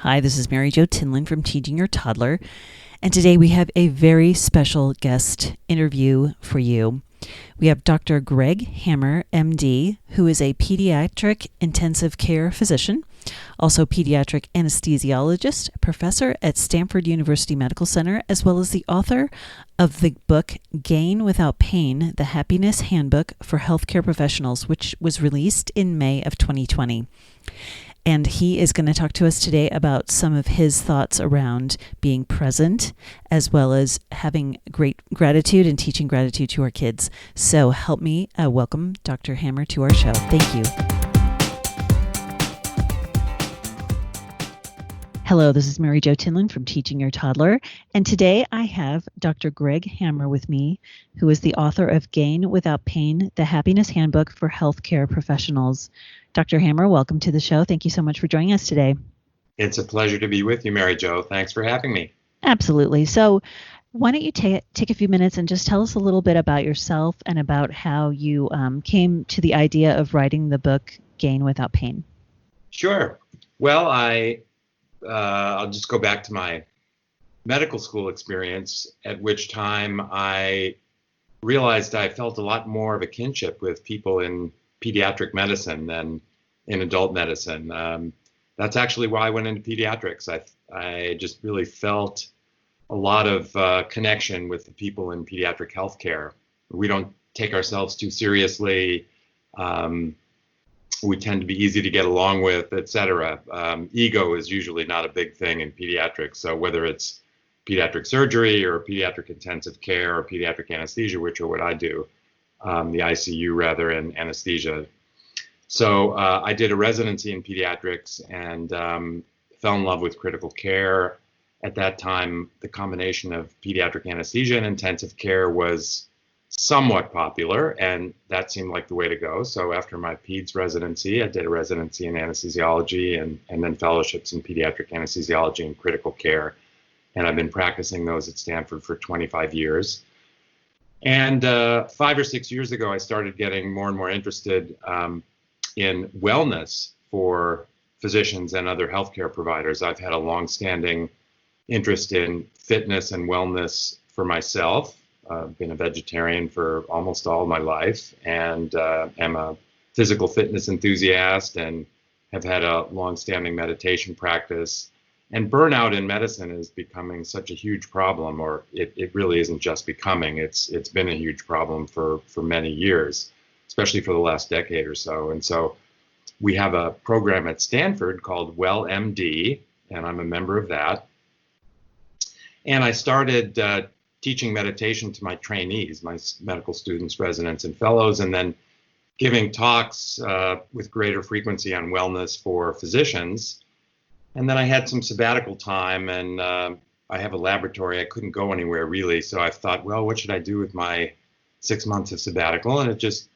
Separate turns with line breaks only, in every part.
Hi, this is Mary Jo Tinlin from Teaching Your Toddler, and today we have a very special guest interview for you. We have Dr. Greg Hammer, MD, who is a pediatric intensive care physician, also pediatric anesthesiologist, professor at Stanford University Medical Center, as well as the author of the book Gain Without Pain, the Happiness Handbook for Healthcare Professionals, which was released in May of 2020. And he is going to talk to us today about some of his thoughts around being present, as well as having great gratitude and teaching gratitude to our kids. So help me welcome Dr. Hammer to our show. Thank you. Hello, this is Mary Jo Tinlin from Teaching Your Toddler. And today I have Dr. Greg Hammer with me, who is the author of Gain Without Pain, the Happiness Handbook for Healthcare Professionals. Dr. Hammer, welcome to the show. Thank you so much for joining us today.
It's a pleasure to be with you, Mary Jo. Thanks for having me.
Absolutely. So why don't you take a few minutes and just tell us a little bit about yourself and about how you came to the idea of writing the book Gain Without Pain.
Sure. Well, I'll just go back to my medical school experience, at which time I realized I felt a lot more of a kinship with people in pediatric medicine than in adult medicine. That's actually why I went into pediatrics. I just really felt a lot of connection with the people in pediatric healthcare. We don't take ourselves too seriously. We tend to be easy to get along with, etc. Ego is usually not a big thing in pediatrics. So whether it's pediatric surgery or pediatric intensive care or pediatric anesthesia, which are what I do, the ICU rather, and anesthesia. So I did a residency in pediatrics and fell in love with critical care. At that time, the combination of pediatric anesthesia and intensive care was somewhat popular, and that seemed like the way to go. So after my peds residency, I did a residency in anesthesiology and then fellowships in pediatric anesthesiology and critical care. And I've been practicing those at Stanford for 25 years. And 5 or 6 years ago, I started getting more and more interested in wellness for physicians and other healthcare providers. I've had a longstanding interest in fitness and wellness for myself. I've been a vegetarian for almost all my life and am a physical fitness enthusiast and have had a longstanding meditation practice. And burnout in medicine is becoming such a huge problem, or it really isn't just becoming, it's been a huge problem for many years, especially for the last decade or so. And so we have a program at Stanford called WellMD, and I'm a member of that. And I started teaching meditation to my trainees, my medical students, residents, and fellows, and then giving talks with greater frequency on wellness for physicians. And then I had some sabbatical time, and I have a laboratory. I couldn't go anywhere really, so I thought, well, what should I do with my 6 months of sabbatical? And it just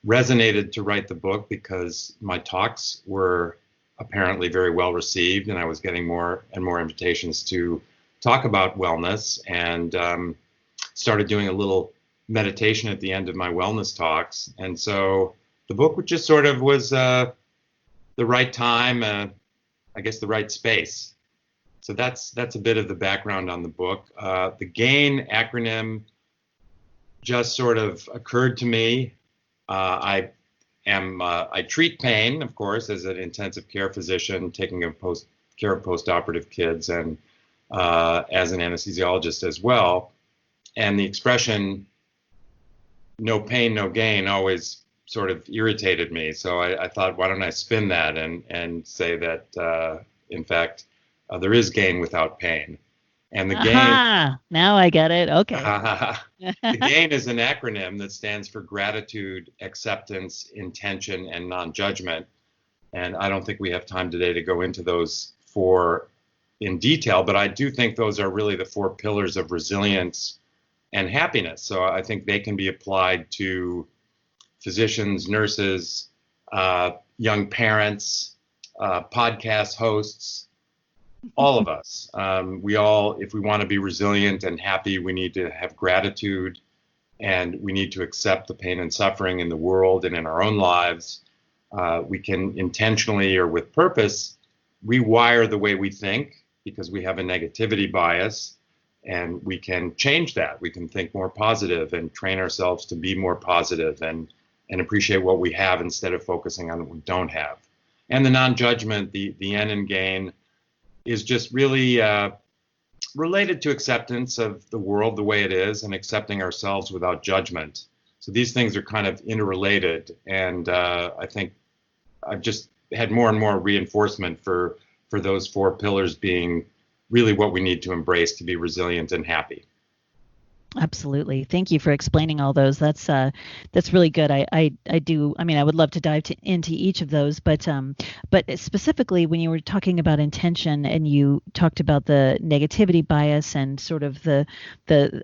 resonated to write the book because my talks were apparently very well received, and I was getting more and more invitations to talk about wellness, and started doing a little meditation at the end of my wellness talks. And so the book just sort of was the right time, I guess the right space. So that's a bit of the background on the book. The GAIN acronym just sort of occurred to me. I treat pain, of course, as an intensive care physician, taking care of postoperative kids, and as an anesthesiologist as well. And the expression "no pain, no gain" always sort of irritated me. So I thought, why don't I spin that and say that, in fact, there is gain without pain. And the gain...
Now I get it. Okay.
The GAIN is an acronym that stands for gratitude, acceptance, intention, and non-judgment. And I don't think we have time today to go into those four in detail, but I do think those are really the four pillars of resilience and happiness. So I think they can be applied to physicians, nurses, young parents, podcast hosts, all of us. We all, if we want to be resilient and happy, we need to have gratitude, and we need to accept the pain and suffering in the world and in our own lives. We can intentionally or with purpose rewire the way we think because we have a negativity bias, and we can change that. We can think more positive and train ourselves to be more positive and appreciate what we have instead of focusing on what we don't have. And the non-judgment, the end and gain, is just really related to acceptance of the world the way it is and accepting ourselves without judgment. So these things are kind of interrelated, and I think I've just had more and more reinforcement for those four pillars being really what we need to embrace to be resilient and happy.
Absolutely. Thank you for explaining all those. That's really good. I do. I mean, I would love to dive into each of those, but specifically when you were talking about intention and you talked about the negativity bias and sort of the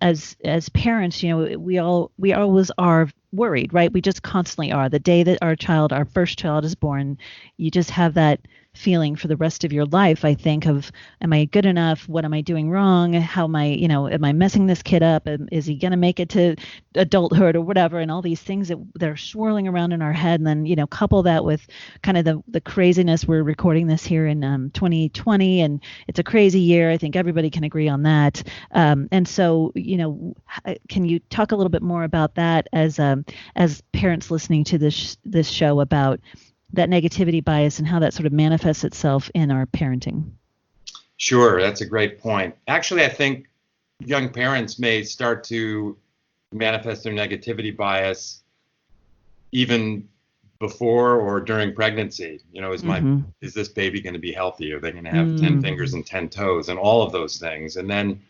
as parents, we always are worried, right? We just constantly are. The day that our first child is born, you just have that feeling for the rest of your life, I think, of, am I good enough? What am I doing wrong? How am I, am I messing this kid up? Is he going to make it to adulthood or whatever? And all these things that they're swirling around in our head. And then, couple that with kind of the craziness. We're recording this here in 2020, and it's a crazy year. I think everybody can agree on that. And so, can you talk a little bit more about that as parents listening to this show about that negativity bias and how that sort of manifests itself in our parenting?
Sure, that's a great point. Actually, I think young parents may start to manifest their negativity bias even before or during pregnancy. Is this baby going to be healthy? Are they going to have 10 fingers and 10 toes and all of those things? And then,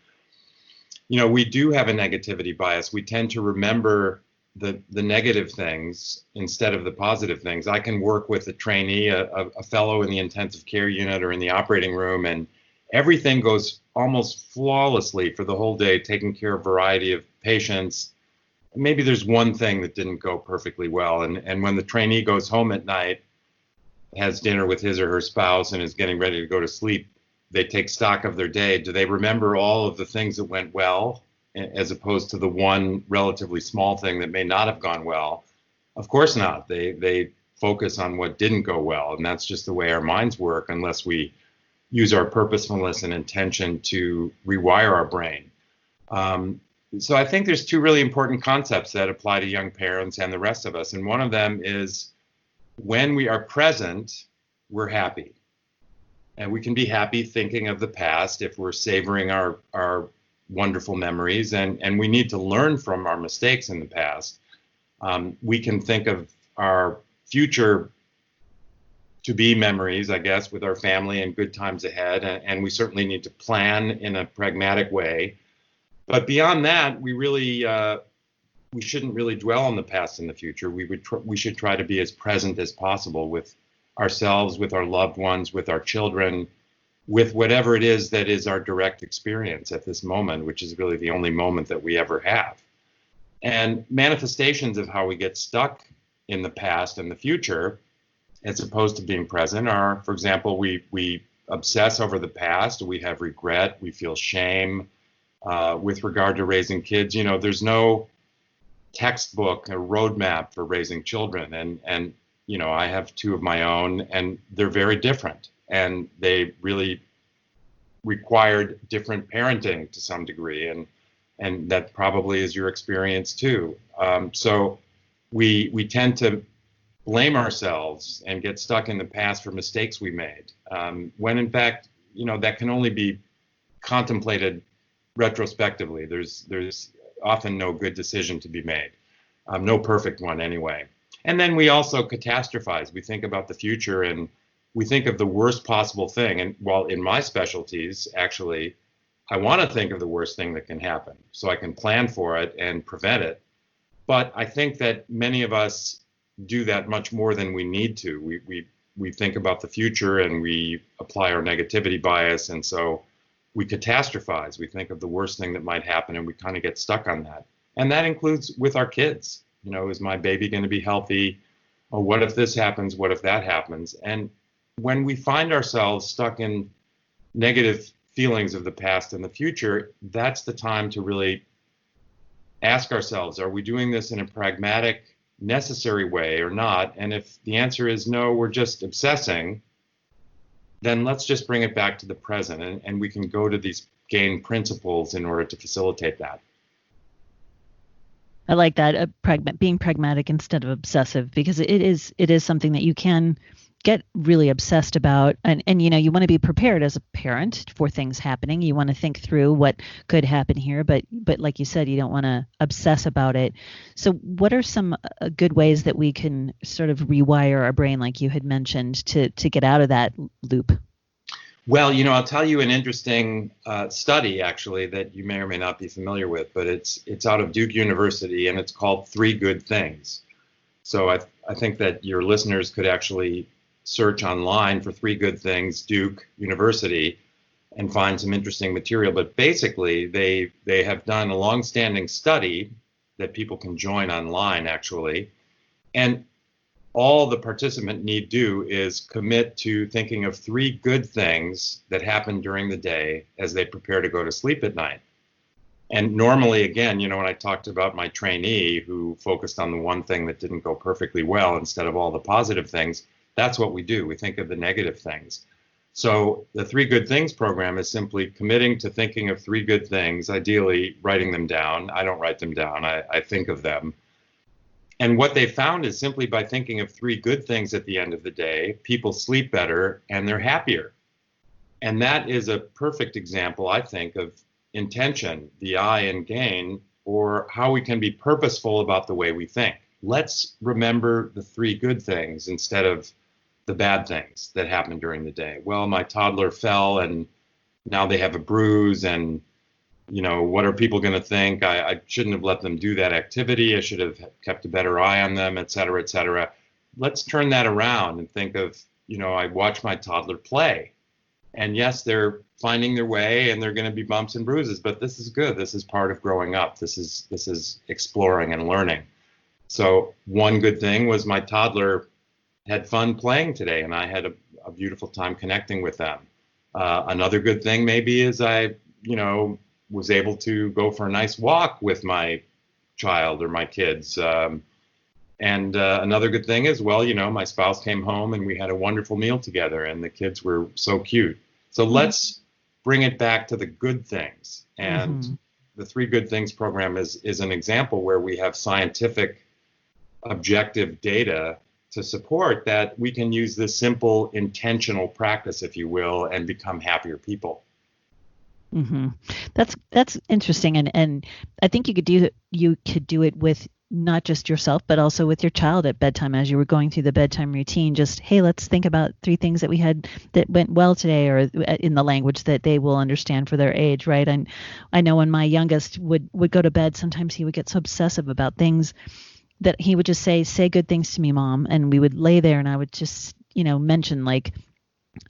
we do have a negativity bias. We tend to remember the negative things instead of the positive things. I can work with a trainee, a fellow in the intensive care unit or in the operating room, and everything goes almost flawlessly for the whole day, taking care of a variety of patients. Maybe there's one thing that didn't go perfectly well, and when the trainee goes home at night, has dinner with his or her spouse, and is getting ready to go to sleep, they take stock of their day. Do they remember all of the things that went well, as opposed to the one relatively small thing that may not have gone well? Of course not. They focus on what didn't go well, and that's just the way our minds work unless we use our purposefulness and intention to rewire our brain. So I think there's two really important concepts that apply to young parents and the rest of us, and one of them is when we are present, we're happy. And we can be happy thinking of the past if we're savoring our wonderful memories, and we need to learn from our mistakes in the past. We can think of our future to be memories, I guess, with our family and good times ahead, and we certainly need to plan in a pragmatic way. But beyond that, we shouldn't really dwell on the past and the future. We should try to be as present as possible with ourselves, with our loved ones, with our children, with whatever it is that is our direct experience at this moment, which is really the only moment that we ever have. And manifestations of how we get stuck in the past and the future, as opposed to being present, are, for example, we obsess over the past, we have regret, we feel shame. With regard to raising kids, there's no textbook or roadmap for raising children. And I have two of my own, and they're very different. And they really required different parenting to some degree, and that probably is your experience too. So we tend to blame ourselves and get stuck in the past for mistakes we made, when in fact, that can only be contemplated retrospectively. There's often no good decision to be made, no perfect one anyway. And then we also catastrophize. We think about the future and we think of the worst possible thing. And while in my specialties, actually, I want to think of the worst thing that can happen so I can plan for it and prevent it. But I think that many of us do that much more than we need to. We think about the future and we apply our negativity bias. And so we catastrophize. We think of the worst thing that might happen and we kind of get stuck on that. And that includes with our kids. Is my baby going to be healthy? Or what if this happens? What if that happens? And when we find ourselves stuck in negative feelings of the past and the future, that's the time to really ask ourselves, are we doing this in a pragmatic, necessary way or not? And if the answer is no, we're just obsessing, then let's just bring it back to the present, and we can go to these gain principles in order to facilitate that.
I like that, being pragmatic instead of obsessive, because it is something that you can get really obsessed about, and you want to be prepared as a parent for things happening. You want to think through what could happen here, but like you said, you don't want to obsess about it. So what are some good ways that we can sort of rewire our brain, like you had mentioned, to get out of that loop?
Well, I'll tell you an interesting study, actually, that you may or may not be familiar with, but it's out of Duke University, and it's called Three Good Things. So I think that your listeners could actually search online for Three Good Things, Duke University, and find some interesting material. But basically, they have done a long-standing study that people can join online, actually, and all the participant need do is commit to thinking of three good things that happen during the day as they prepare to go to sleep at night. And normally, again, when I talked about my trainee who focused on the one thing that didn't go perfectly well instead of all the positive things, that's what we do. We think of the negative things. So the Three Good Things program is simply committing to thinking of three good things, ideally writing them down. I don't write them down, I think of them. And what they found is simply by thinking of three good things at the end of the day, people sleep better and they're happier. And that is a perfect example, I think, of intention, the I in gain, or how we can be purposeful about the way we think. Let's remember the three good things instead of the bad things that happened during the day. Well, my toddler fell and now they have a bruise, and what are people going to think? I shouldn't have let them do that activity. I should have kept a better eye on them, et cetera, et cetera. Let's turn that around and think of, I watch my toddler play. And yes, they're finding their way and they're going to be bumps and bruises, but this is good. This is part of growing up. This is exploring and learning. So one good thing was my toddler had fun playing today, and I had a beautiful time connecting with them. Another good thing maybe is I, was able to go for a nice walk with my child or my kids. And another good thing is, well, my spouse came home and we had a wonderful meal together and the kids were so cute. So let's bring it back to the good things. And the Three Good Things program is an example where we have scientific, objective data to support that we can use this simple intentional practice, if you will, and become happier people.
That's interesting, and I think you could do it with not just yourself, but also with your child at bedtime as you were going through the bedtime routine. Just, hey, let's think about three things that we had that went well today, or in the language that they will understand for their age, right? And I know when my youngest would go to bed, sometimes he would get so obsessive about things that he would just say good things to me, Mom, and we would lay there and I would just mention like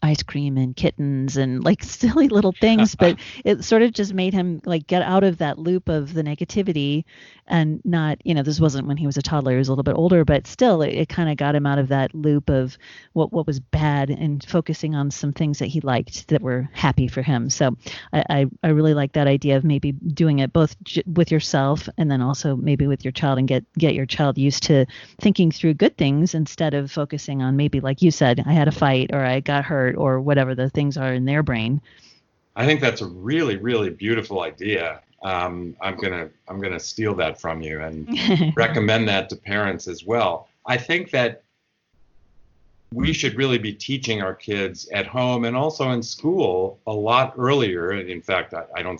ice cream and kittens and like silly little things, but it sort of just made him like get out of that loop of the negativity, and not, this wasn't when he was a toddler, he was a little bit older, but still it kind of got him out of that loop of what was bad and focusing on some things that he liked that were happy for him. So I really like that idea of maybe doing it both with yourself and then also maybe with your child, and get your child used to thinking through good things instead of focusing on, maybe like you said, I had a fight or I got hurt or whatever the things are in their brain.
I think that's a really, really beautiful idea. I'm gonna steal that from you and recommend that to parents as well. I think that we should really be teaching our kids at home and also in school a lot earlier. In fact, I'm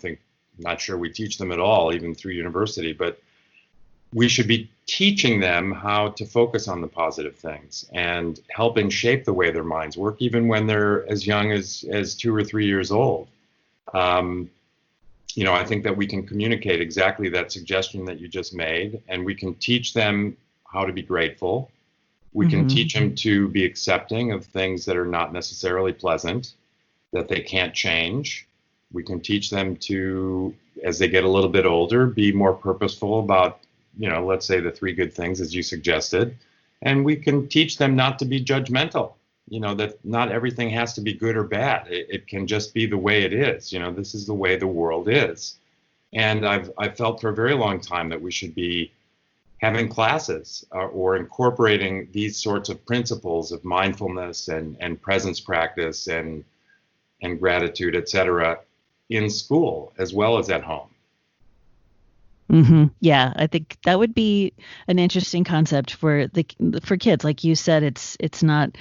not sure we teach them at all, even through university, but we should be teaching them how to focus on the positive things and helping shape the way their minds work, even when they're as young as 2 or 3 years old. I think that we can communicate exactly that suggestion that you just made, and we can teach them how to be grateful. We can teach them to be accepting of things that are not necessarily pleasant, that they can't change. We can teach them to, as they get a little bit older, be more purposeful about, let's say the three good things as you suggested. And we can teach them not to be judgmental, that not everything has to be good or bad. It can just be the way it is. This is the way the world is. And I've felt for a very long time that we should be having classes or incorporating these sorts of principles of mindfulness and presence practice and gratitude, et cetera, in school as well as at home.
Yeah, I think that would be an interesting concept for kids. Like you said, it's not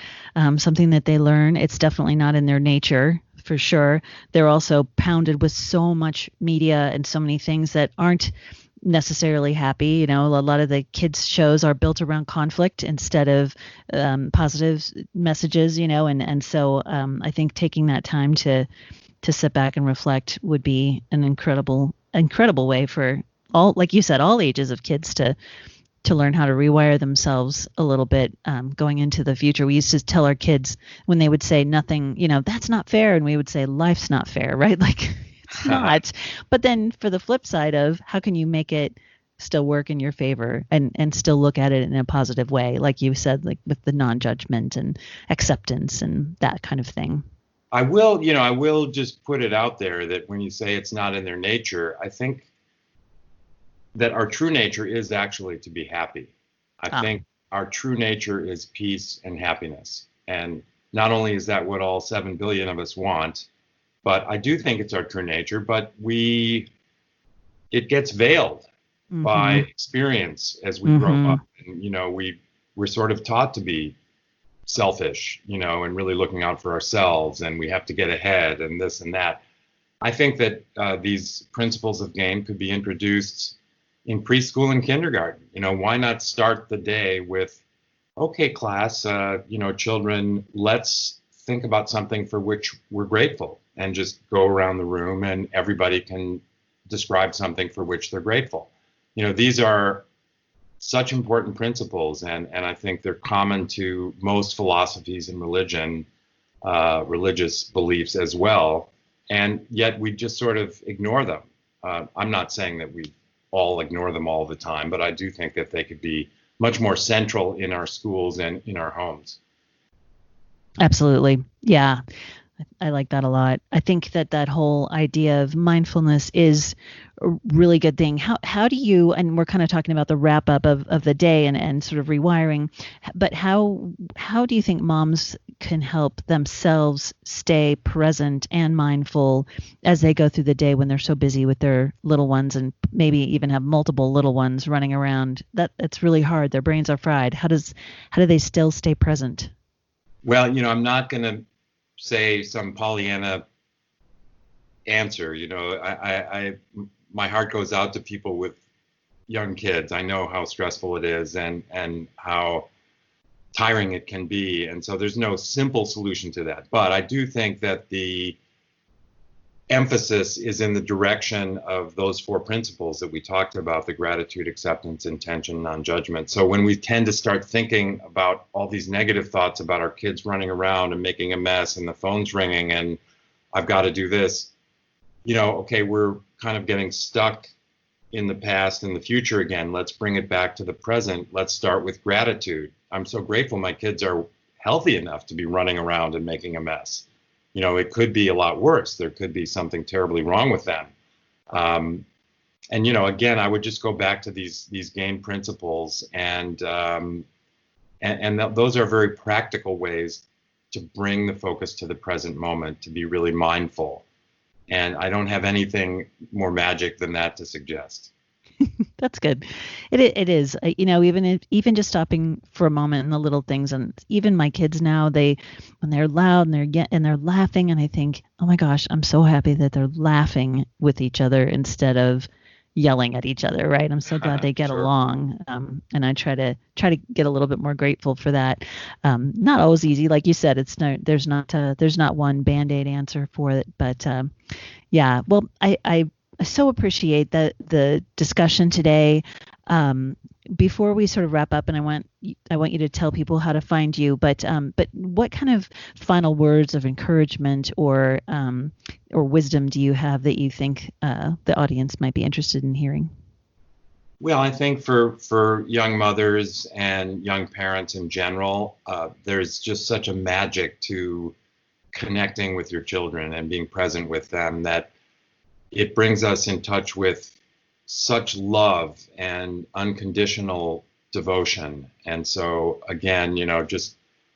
something that they learn. It's definitely not in their nature, for sure. They're also pounded with so much media and so many things that aren't necessarily happy. A lot of the kids shows are built around conflict instead of positive messages. And so I think taking that time to sit back and reflect would be an incredible way for all, like you said, all ages of kids to learn how to rewire themselves a little bit going into the future. We used to tell our kids when they would say nothing, that's not fair. And we would say life's not fair, right? Like it's not. But then for the flip side of how can you make it still work in your favor and still look at it in a positive way, like you said, like with the non-judgment and acceptance and that kind of thing.
I will just put it out there that when you say it's not in their nature, I think that our true nature is actually to be happy. I think our true nature is peace and happiness. And not only is that what all 7 billion of us want, but I do think it's our true nature, but it gets veiled by experience as we grow up. And, we're sort of taught to be selfish, and really looking out for ourselves, and we have to get ahead and this and that. I think that these principles of game could be introduced in preschool and kindergarten. Why not start the day with, okay, class, children, let's think about something for which we're grateful, and just go around the room and everybody can describe something for which they're grateful. These are such important principles, and I think they're common to most philosophies and religious beliefs as well, and yet we just sort of ignore them. I'm not saying that we all ignore them all the time, but I do think that they could be much more central in our schools and in our homes.
Absolutely. Yeah. I like that a lot. I think that whole idea of mindfulness is a really good thing. How do you, and we're kind of talking about the wrap up of the day and sort of rewiring, but how do you think moms can help themselves stay present and mindful as they go through the day when they're so busy with their little ones and maybe even have multiple little ones running around? It's really hard. Their brains are fried. How do they still stay present?
Well, I'm not going to say some Pollyanna answer. My heart goes out to people with young kids. I know how stressful it is and how tiring it can be. And so there's no simple solution to that. But I do think that the emphasis is in the direction of those 4 principles that we talked about: the gratitude, acceptance, intention, non-judgment. So when we tend to start thinking about all these negative thoughts about our kids running around and making a mess and the phone's ringing and I've got to do this, okay, we're kind of getting stuck in the past and the future again. Let's bring it back to the present. Let's start with gratitude. I'm so grateful my kids are healthy enough to be running around and making a mess. It could be a lot worse. There could be something terribly wrong with them. And, again, I would just go back to these game principles and those are very practical ways to bring the focus to the present moment, to be really mindful. And I don't have anything more magic than that to suggest.
That's good. It is, even just stopping for a moment in the little things, and even my kids now, when they're loud and they're laughing, and I think, oh my gosh, I'm so happy that they're laughing with each other instead of yelling at each other, right? I'm so glad they get
Sure.
along, and I try to get a little bit more grateful for that. Not always easy, like you said. There's not one Band-Aid answer for it, but yeah. Well, I so appreciate the discussion today. Before we sort of wrap up, and I want you to tell people how to find you, but what kind of final words of encouragement or wisdom do you have that you think the audience might be interested in hearing?
Well, I think for young mothers and young parents in general, there's just such a magic to connecting with your children and being present with them that it brings us in touch with such love and unconditional devotion. And so again, just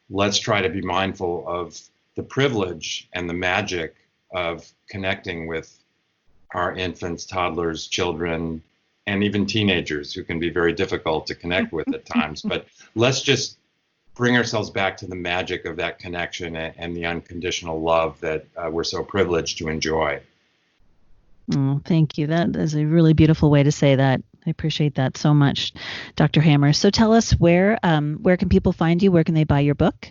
let's try to be mindful of the privilege and the magic of connecting with our infants, toddlers, children, and even teenagers who can be very difficult to connect with at times. But let's just bring ourselves back to the magic of that connection and the unconditional love that we're so privileged to enjoy.
Oh, thank you. That is a really beautiful way to say that. I appreciate that so much, Dr. Hammer. So tell us where can people find you? Where can they buy your book?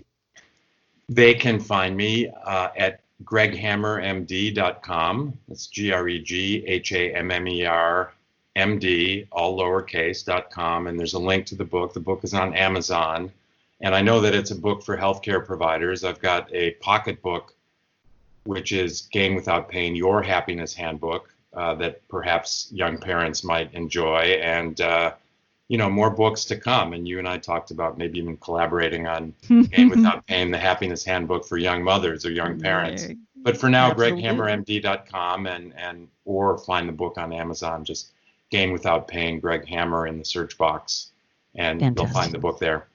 They can find me at greghammermd.com. That's GregHammerMD, all lowercase.com. And there's a link to the book. The book is on Amazon. And I know that it's a book for healthcare providers. I've got a pocket book, which is Gain Without Pain, Your Happiness Handbook, that perhaps young parents might enjoy. And, more books to come. And you and I talked about maybe even collaborating on Gain Without Pain, the Happiness Handbook for young mothers or young parents. But for now, GregHammerMD.com or find the book on Amazon. Just Gain Without Pain, Greg Hammer in the search box, and You'll find the book there.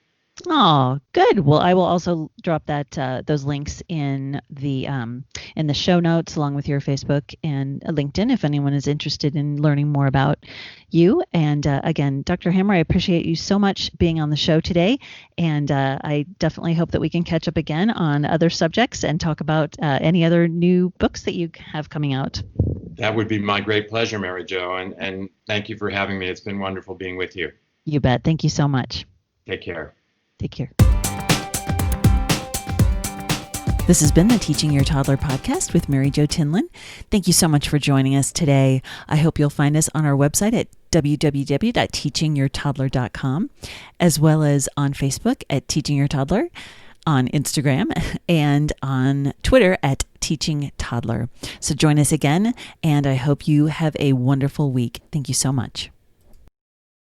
Oh, good. Well, I will also drop those links in the show notes along with your Facebook and LinkedIn if anyone is interested in learning more about you. And again, Dr. Hammer, I appreciate you so much being on the show today. And I definitely hope that we can catch up again on other subjects and talk about any other new books that you have coming out.
That would be my great pleasure, Mary Jo. And thank you for having me. It's been wonderful being with you.
You bet. Thank you so much.
Take care.
Take care. This has been the Teaching Your Toddler podcast with Mary Jo Tinlin. Thank you so much for joining us today. I hope you'll find us on our website at www.teachingyourtoddler.com, as well as on Facebook at Teaching Your Toddler, on Instagram, and on Twitter at Teaching Toddler. So join us again, and I hope you have a wonderful week. Thank you so much.